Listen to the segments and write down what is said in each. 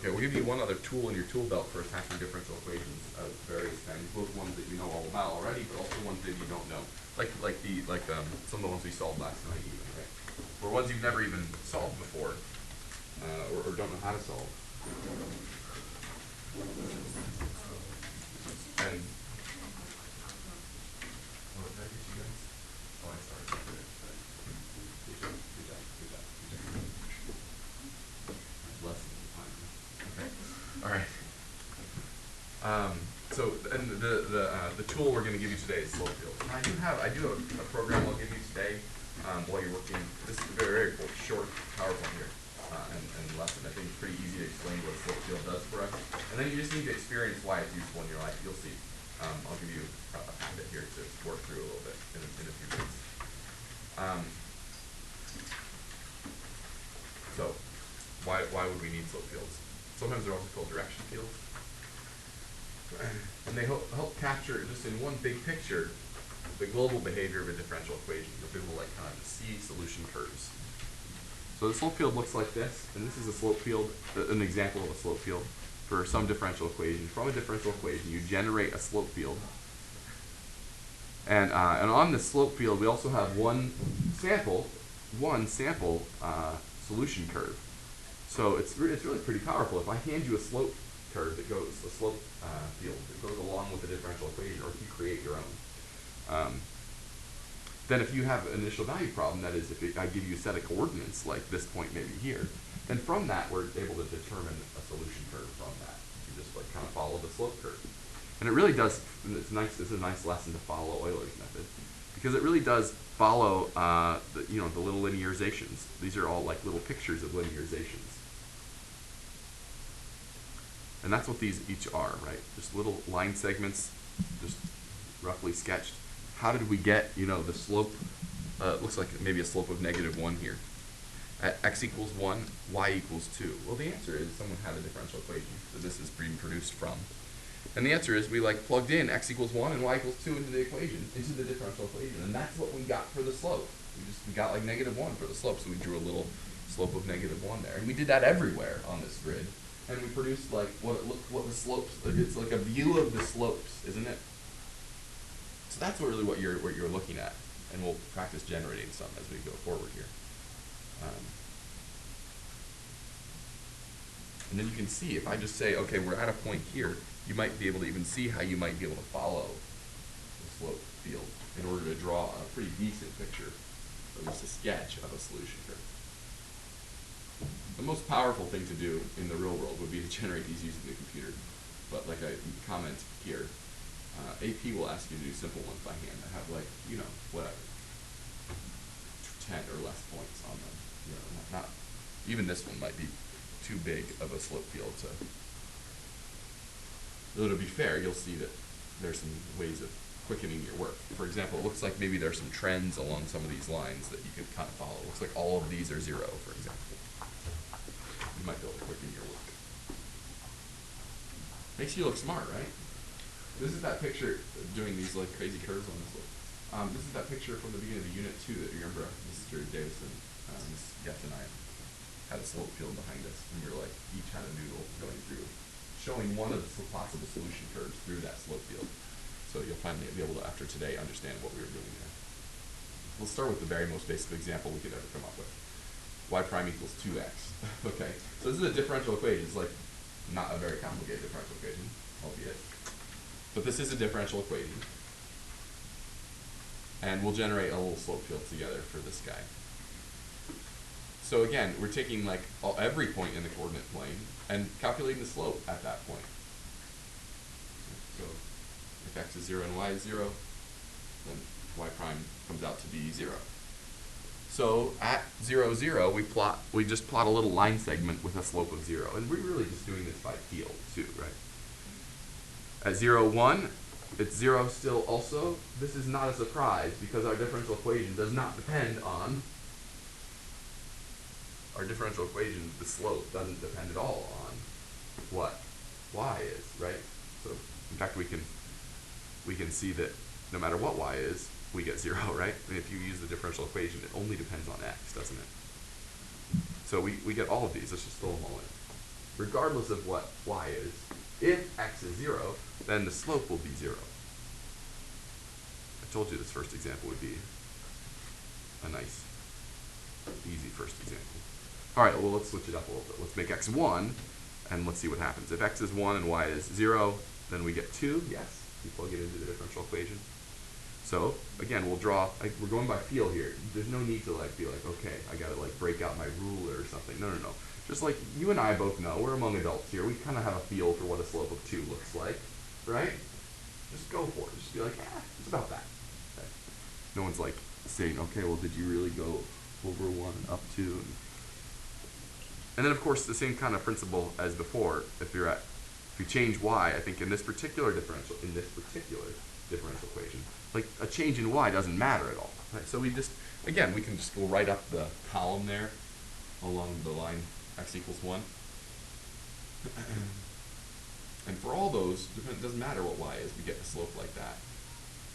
Okay, we'll give you one other tool in your tool belt for attaching differential equations of various kinds, both ones that you know all about already, but also ones that you don't know. Like some of the ones we solved last night even, right? Or ones you've never even solved before, or don't know how to solve. And oh, did I get you guys? Oh, I started. Good job, good job, good job, good job. Less than time. Okay. All right. So and the tool we're going to give you today is slope field. And I do have a program I'll give you today while you're working. This is a very short PowerPoint here and lesson. I think it's pretty easy to explain what a slope field does for us. And then you just need to experience why it's useful in your life. You'll see. I'll give you a bit here to work through a little bit in a few minutes. So why would we need slope fields? Sometimes they're also called direction fields. And they help capture, just in one big picture, the global behavior of a differential equation, the people like kind of the C solution curves. So the slope field looks like this, and this is a slope field, an example of a slope field for some differential equation. From a differential equation, you generate a slope field. And on this slope field, we also have one sample solution curve. So it's really pretty powerful. If I hand you a slope curve that goes, a slope field that goes along with the differential equation, or if you create your own, then if you have an initial value problem, that is, if I give you a set of coordinates, like this point maybe here, then from that we're able to determine a solution curve from that. You just like kind of follow the slope curve. And it really does, it's nice, this is a nice lesson to follow Euler's method, because it really does follow the little linearizations. These are all like little pictures of linearizations. And that's what these each are, right? Just little line segments, just roughly sketched. How did we get, the slope? It looks like maybe a slope of -1 here. At x equals 1, y equals 2. Well, the answer is someone had a differential equation that this is being produced from. And the answer is we plugged in x equals 1 and y equals 2 into the equation, into the differential equation. And that's what we got for the slope. We got like -1 for the slope, so we drew a little slope of -1 there. And we did that everywhere on this grid. And we produced like what the slopes, it's like a view of the slopes, isn't it? So that's really what you're looking at, and we'll practice generating some as we go forward here. And then you can see, if I just say, okay, we're at a point here, you might be able to even see how you might be able to follow the slope field in order to draw a pretty decent picture, or at least a sketch of a solution curve. The most powerful thing to do in the real world would be to generate these using the computer. But like I comment here, AP will ask you to do simple ones by hand that have whatever, 10 or less points on them. Not even this one might be too big of a slope field to. Though to be fair, you'll see that there's some ways of quickening your work. For example, it looks like maybe there's some trends along some of these lines that you can kind of follow. It looks like all of these are 0, for example. You might be able to quicken your work. Makes you look smart, right? This is that picture doing these like crazy curves on this one. This is that picture from the beginning of Unit 2 that you remember Mr. Davison, Ms. Getz and I had a slope field behind us, and we were like, each had a noodle going through, showing one of the possible solution curves through that slope field. So you'll finally be able to, after today, understand what we were doing there. We'll start with the very most basic example we could ever come up with. Y prime equals 2x. Okay, so this is a differential equation. It's like not a very complicated differential equation, albeit. But this is a differential equation. And we'll generate a little slope field together for this guy. So again, we're taking like every point in the coordinate plane and calculating the slope at that point. So if x is 0 and y is 0, then y prime comes out to be 0. So at 0, 0, we just plot a little line segment with a slope of 0. And we're really just doing this by feel too, right? At 0, 1, it's 0 still also. This is not a surprise because our differential equation does not depend on our differential equation. The slope doesn't depend at all on what y is, right? So in fact, we can see that no matter what y is, we get 0, right? And if you use the differential equation, it only depends on x, doesn't it? So we get all of these. Let's just throw them all in. regardless of what y is. If x is 0, then the slope will be 0. I told you this first example would be a nice, easy first example. All right, well, let's switch it up a little bit. Let's make x 1, and let's see what happens. If x is 1 and y is 0, then we get 2. Yes, you plug it into the differential equation. So, again, we'll draw, we're going by feel here. There's no need to be like, okay, I gotta break out my ruler or something. No. Just like you and I both know, we're among adults here, we kind of have a feel for what a slope of 2 looks like, right? Just go for it. Just be like, it's about that. Okay. No one's saying, okay, well, did you really go over 1 and up 2? And then, of course, the same kind of principle as before. If you change y, I think in this particular differential equation, a change in y doesn't matter at all. Right? So we can just go right up the column there along the line x equals 1. And for all those, it doesn't matter what y is, we get a slope like that.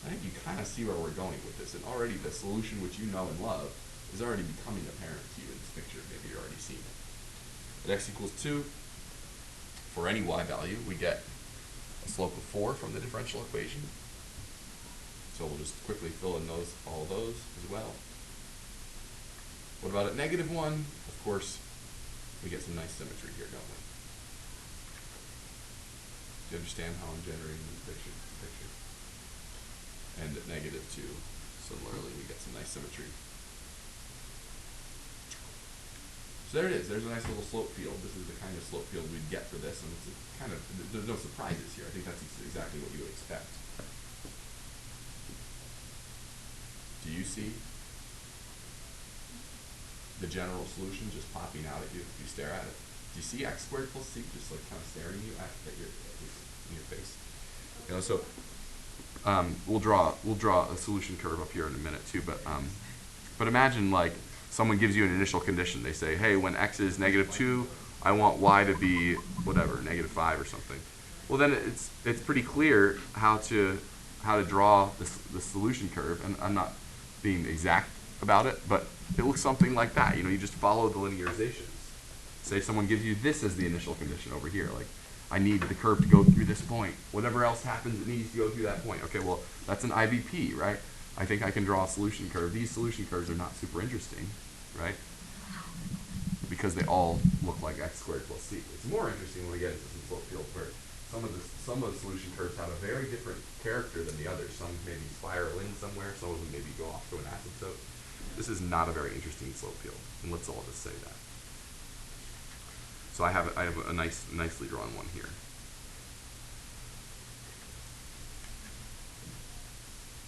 I think you kind of see where we're going with this, and already the solution which you know and love is already becoming apparent to you in this picture. Maybe you're already seeing it. At x equals 2, for any y value, we get a slope of 4 from the differential equation. So we'll just quickly fill in all those as well. What about at -1? Of course, we get some nice symmetry here, don't we? Do you understand how I'm generating this picture? And at -2, similarly, we get some nice symmetry. So there it is. There's a nice little slope field. This is the kind of slope field we'd get for this, and it's there's no surprises here. I think that's exactly what you would expect. Do you see the general solution just popping out at you if you stare at it? Do you see x squared plus c just kind of staring you at in your face? So we'll draw a solution curve up here in a minute too. But imagine someone gives you an initial condition. They say, hey, when x is -2, I want y to be whatever, -5 or something. Well, then it's pretty clear how to draw the solution curve, and I'm not being exact about it, but it looks something like that. You just follow the linearizations. Say someone gives you this as the initial condition over here, I need the curve to go through this point. Whatever else happens, it needs to go through that point. Okay, well, that's an IVP, right? I think I can draw a solution curve. These solution curves are not super interesting, right? Because they all look like x squared plus c. It's more interesting when we get into some slope fields where some of the solution curves have a very different character than the others. Some maybe spiral in somewhere, some of them maybe go off to an asymptote. This is not a very interesting slope field, and let's all just say that. So I have a nicely drawn one here.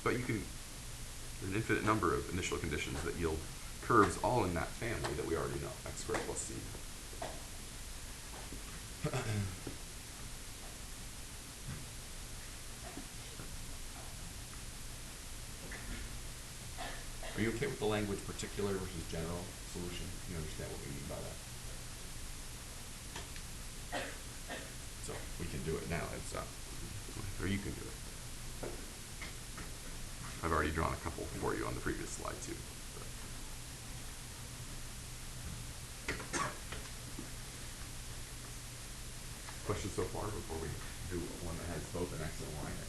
But there's an infinite number of initial conditions that yield curves all in that family that we already know, x squared plus c. Are you okay with the language particular versus general solution? You understand what we mean by that? So we can do it now. Or you can do it. I've already drawn a couple for you on the previous slide too. Questions so far before we do one that has both an x and a y in it?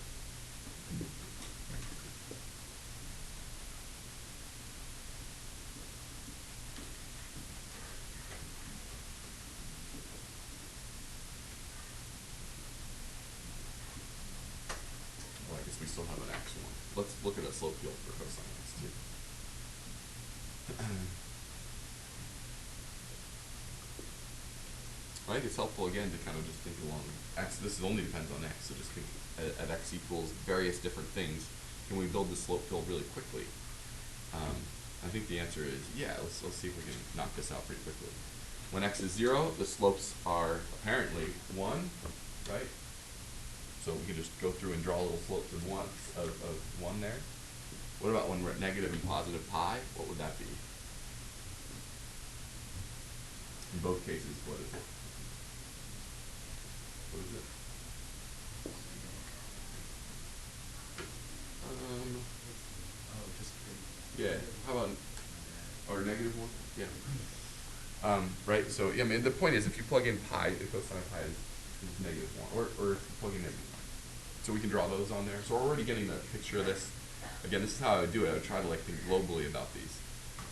Well, I guess we still have an x one. Let's look at a slope field for cosine x too. I think it's helpful again to kind of just think along x. This only depends on x, so just think at x equals various different things. Can we build this slope field really quickly? I think the answer is yeah. Let's see if we can knock this out pretty quickly. When x is 0, the slopes are apparently 1, right? So we can just go through and draw little slopes of 1 there. What about when we're at negative and positive pi? What would that be? In both cases, what is it? What is it? Yeah. How about or -1? Yeah. Right, so, yeah, I mean, the point is, if you plug in pi, the cosine of pi is negative one, or if you plug in negative one. So we can draw those on there. So we're already getting the picture of this. Again, this is how I would do it. I would try to like think globally about these.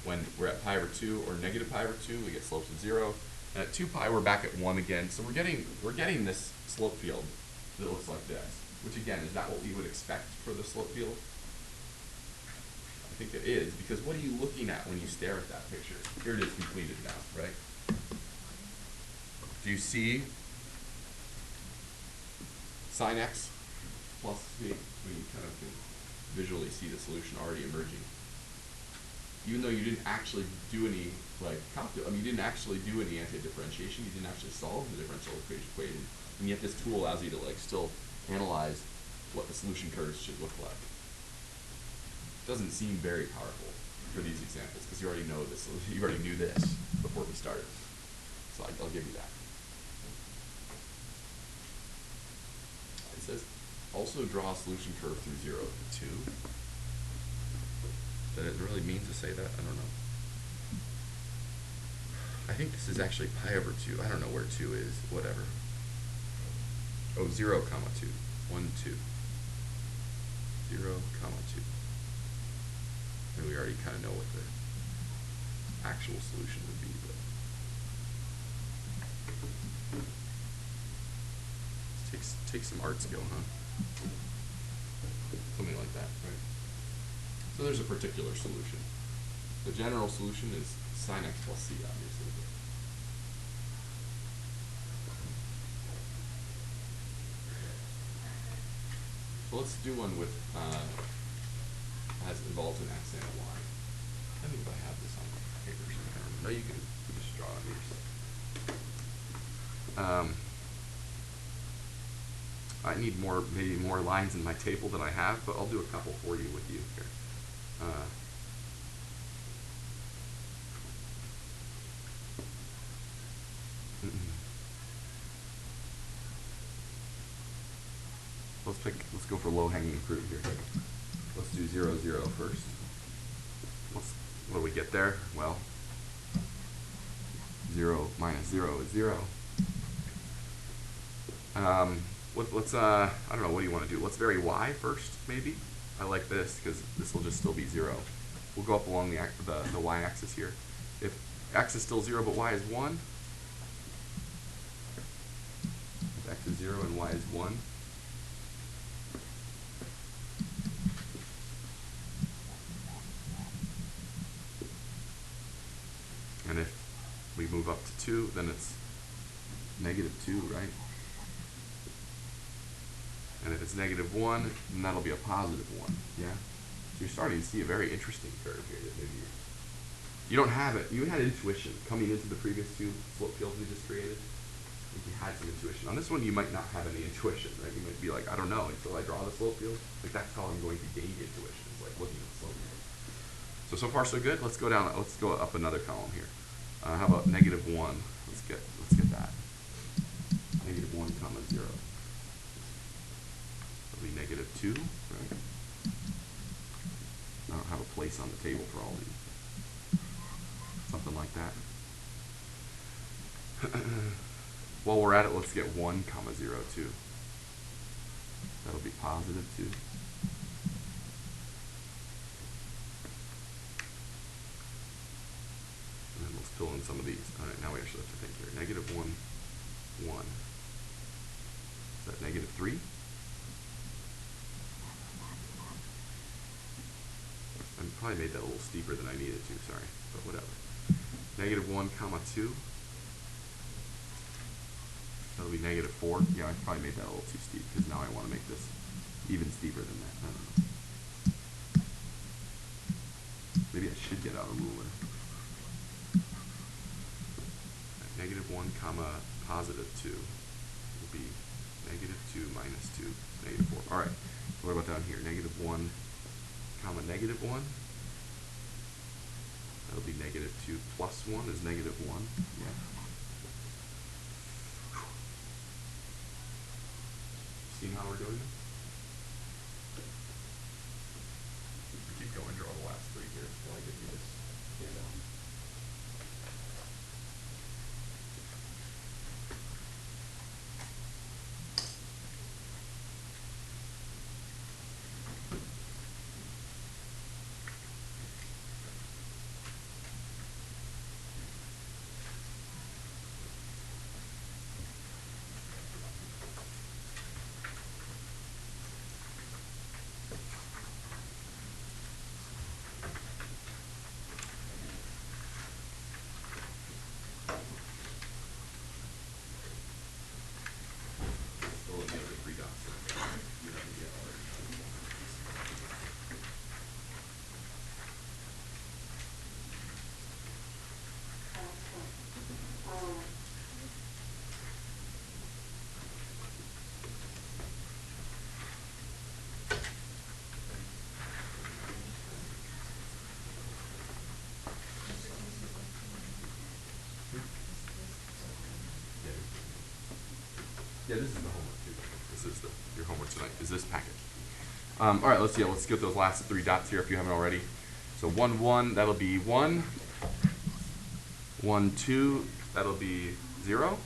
When we're at pi over 2 or negative pi over 2, we get slopes of 0. And at 2 pi, we're back at 1 again. So we're getting this slope field that looks like this, which again, is that what we would expect for the slope field? I think it is, because what are you looking at when you stare at that picture? Here it is completed now, right? Do you see sine x plus v? We kind of can visually see the solution already emerging. Even though you didn't actually do any, like, you didn't actually do any anti-differentiation, you didn't actually solve the differential equation, and yet this tool allows you to, like, still analyze what the solution curves should look like. It doesn't seem very powerful for these examples, because you already know this, you already knew this before we started. So I'll give you that. It says, also draw a solution curve through 0 to 2. Did it really mean to say that? I don't know. I think this is actually pi over 2. I don't know where 2 is. Whatever. Oh, 0, comma 2. 1, 2. 0, comma 2. And we already kind of know what the actual solution would be. But take some art skill, huh? Something like that, right? So there's a particular solution. The general solution is sine x plus c, obviously. So let's do one with has involved an x and a y. I think if I have this on paper somewhere. No, you can just draw on yours. I need maybe more lines in my table than I have, but I'll do a couple for you with you here. Let's go for low-hanging fruit here. Let's do 0, 0 first. What do we get there? Well, 0 minus 0 is 0. Let's I don't know, what do you want to do? Let's vary y first, maybe? I like this, because this will just still be 0. We'll go up along the y-axis here. If x is still 0 but y is 1, if x is 0 and y is 1, and if we move up to 2, then it's negative 2, right? And if it's negative 1, then that'll be a positive 1, yeah? So you're starting to see a very interesting curve here that maybe you don't have it. You had intuition coming into the previous two slope fields we just created. I think you had some intuition. On this one, you might not have any intuition, right? You might be like, I don't know, until I draw the slope field. Like, that's how I'm going to gain intuition, is like looking at the slope field. So far so good. Let's go down, let's go up another column here. How about negative 1? Let's get that. Negative 1 comma 0. That'll be negative 2, right? I don't have a place on the table for all these. Something like that. While we're at it, let's get 1 comma 0 too. That'll be positive 2. And then let's fill in some of these. All right, now we actually have to think here. Negative 1, 1. Is that negative 3? I probably made that a little steeper than I needed to, sorry, but whatever. Negative 1 comma 2. That'll be negative 4. Yeah, I probably made that a little too steep, because now I want to make this even steeper than that. I don't know. Maybe I should get out a ruler. Right, negative 1 comma positive 2 will be negative 2 minus 2, negative 4. All right, so what about down here? Negative 1 comma negative 1. That'll be negative 2 plus 1 is negative 1. Yeah. See how we're doing this? Keep going, draw the last 3 here while I give you this handout. Yeah, this is the homework too. This is your homework tonight. Is this packet? All right, let's get those last three dots here if you haven't already. So 1, 1, that'll be 1. 1, 2, that'll be 0.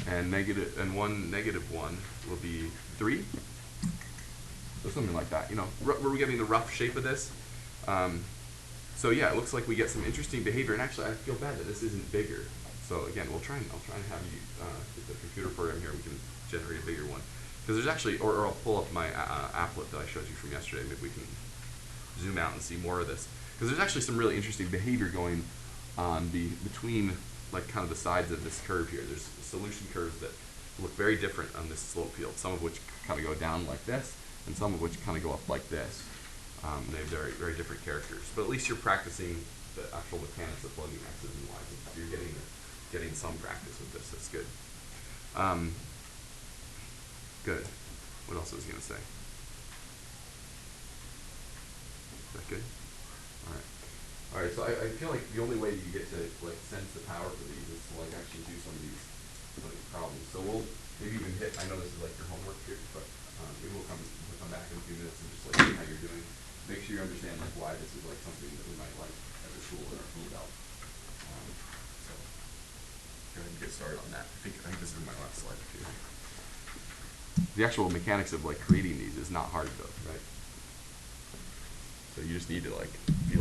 And 1, -1 will be 3. So something like that. You know, we're getting the rough shape of this. So yeah, it looks like we get some interesting behavior. And actually, I feel bad that this isn't bigger. So again, I'll try and have you get the computer program here. We can generate a bigger one. Because there's actually, or I'll pull up my applet that I showed you from yesterday. Maybe we can zoom out and see more of this. Because there's actually some really interesting behavior going on between like kind of the sides of this curve here. There's solution curves that look very different on this slope field. Some of which kind of go down like this, and some of which kind of go up like this. They have very, very different characters. But at least you're practicing the actual mechanics of plugging X's and Y's. You're getting some practice with this. That's good. Good. What else was I going to say? Is that good? All right. All right. So I feel like the only way you get to like sense the power for these is to like actually do some of these problems. So we'll maybe even hit. I know this is like your homework here, but maybe we'll come back in a few minutes and just like see how you're doing. Make sure you understand like why this is like something that we might like as a tool in our tool belt. So go ahead and get started on that. I think this is my last slide too. The actual mechanics of like creating these is not hard though, right? So you just need to like feel